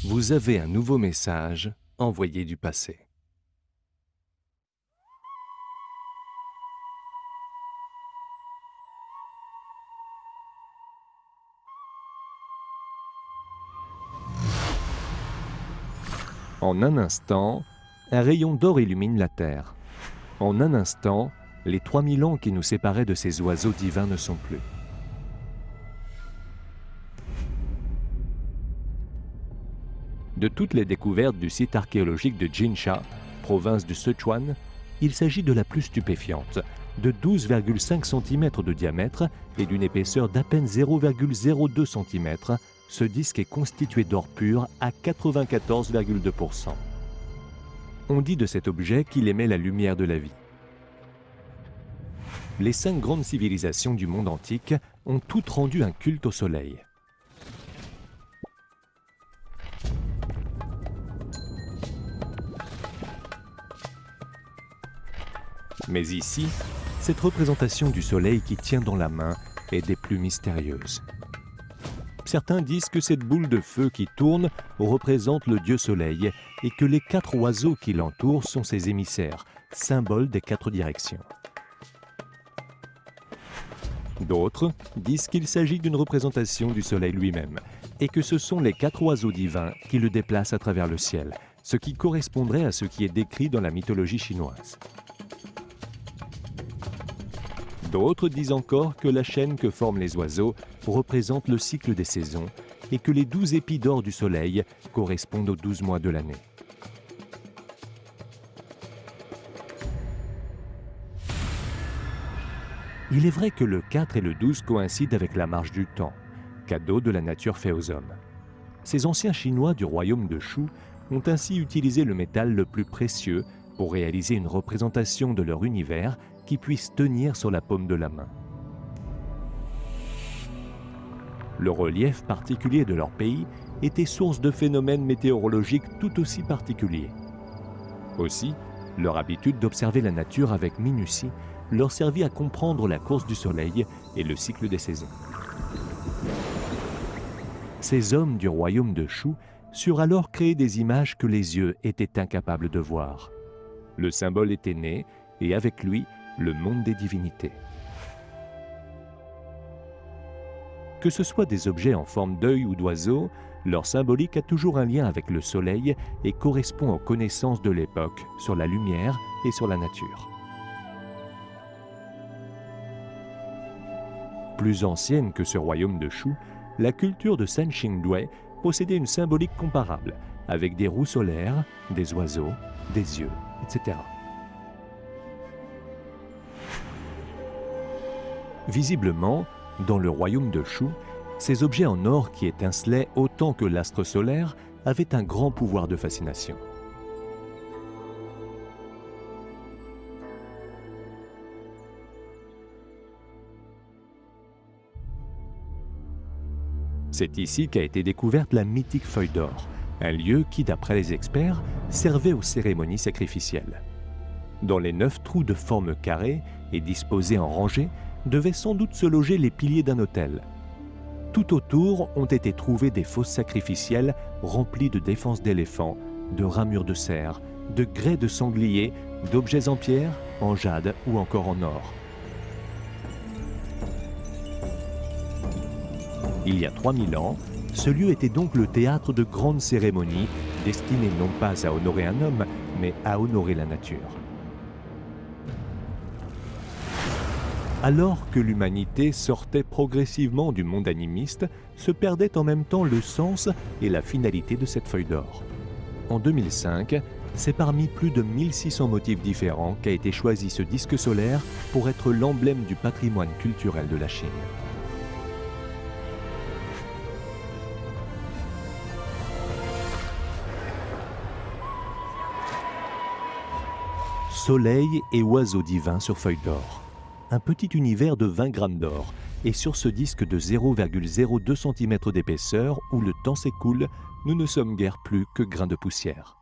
Vous avez un nouveau message envoyé du passé. En un instant, un rayon d'or illumine la Terre. En un instant, les 3000 ans qui nous séparaient de ces oiseaux divins ne sont plus. De toutes les découvertes du site archéologique de Jinsha, province du Sichuan, il s'agit de la plus stupéfiante, de 12,5 cm de diamètre et d'une épaisseur d'à peine 0,02 cm. Ce disque est constitué d'or pur à 94,2%. On dit de cet objet qu'il émet la lumière de la vie. Les 5 grandes civilisations du monde antique ont toutes rendu un culte au soleil. Mais ici, cette représentation du soleil qui tient dans la main est des plus mystérieuses. Certains disent que cette boule de feu qui tourne représente le dieu soleil et que les 4 oiseaux qui l'entourent sont ses émissaires, symboles des 4 directions. D'autres disent qu'il s'agit d'une représentation du soleil lui-même et que ce sont les 4 oiseaux divins qui le déplacent à travers le ciel, ce qui correspondrait à ce qui est décrit dans la mythologie chinoise. D'autres disent encore que la chaîne que forment les oiseaux représente le cycle des saisons et que les 12 épis d'or du soleil correspondent aux 12 mois de l'année. Il est vrai que le 4 et le 12 coïncident avec la marche du temps, cadeau de la nature fait aux hommes. Ces anciens Chinois du royaume de Shu ont ainsi utilisé le métal le plus précieux pour réaliser une représentation de leur univers qui puisse tenir sur la paume de la main. Le relief particulier de leur pays était source de phénomènes météorologiques tout aussi particuliers. Aussi, leur habitude d'observer la nature avec minutie leur servit à comprendre la course du soleil et le cycle des saisons. Ces hommes du royaume de Shu surent alors créer des images que les yeux étaient incapables de voir. Le symbole était né, et avec lui, le monde des divinités. Que ce soit des objets en forme d'œil ou d'oiseau, leur symbolique a toujours un lien avec le soleil et correspond aux connaissances de l'époque sur la lumière et sur la nature. Plus ancienne que ce royaume de Shu, la culture de Sanxingdui possédait une symbolique comparable, avec des roues solaires, des oiseaux, des yeux, etc. Visiblement, dans le royaume de Shu, ces objets en or qui étincelaient autant que l'astre solaire avaient un grand pouvoir de fascination. C'est ici qu'a été découverte la mythique feuille d'or, un lieu qui, d'après les experts, servait aux cérémonies sacrificielles. Dans les 9 trous de forme carrée et disposés en rangées, devaient sans doute se loger les piliers d'un autel. Tout autour ont été trouvées des fosses sacrificielles remplies de défenses d'éléphants, de ramures de cerf, de grès de sanglier, d'objets en pierre, en jade ou encore en or. Il y a 3000 ans, ce lieu était donc le théâtre de grandes cérémonies destinées non pas à honorer un homme, mais à honorer la nature. Alors que l'humanité sortait progressivement du monde animiste, se perdait en même temps le sens et la finalité de cette feuille d'or. En 2005, c'est parmi plus de 1600 motifs différents qu'a été choisi ce disque solaire pour être l'emblème du patrimoine culturel de la Chine. Soleil et oiseaux divins sur feuille d'or. Un petit univers de 20 grammes d'or, et sur ce disque de 0,02 cm d'épaisseur où le temps s'écoule, nous ne sommes guère plus que grains de poussière.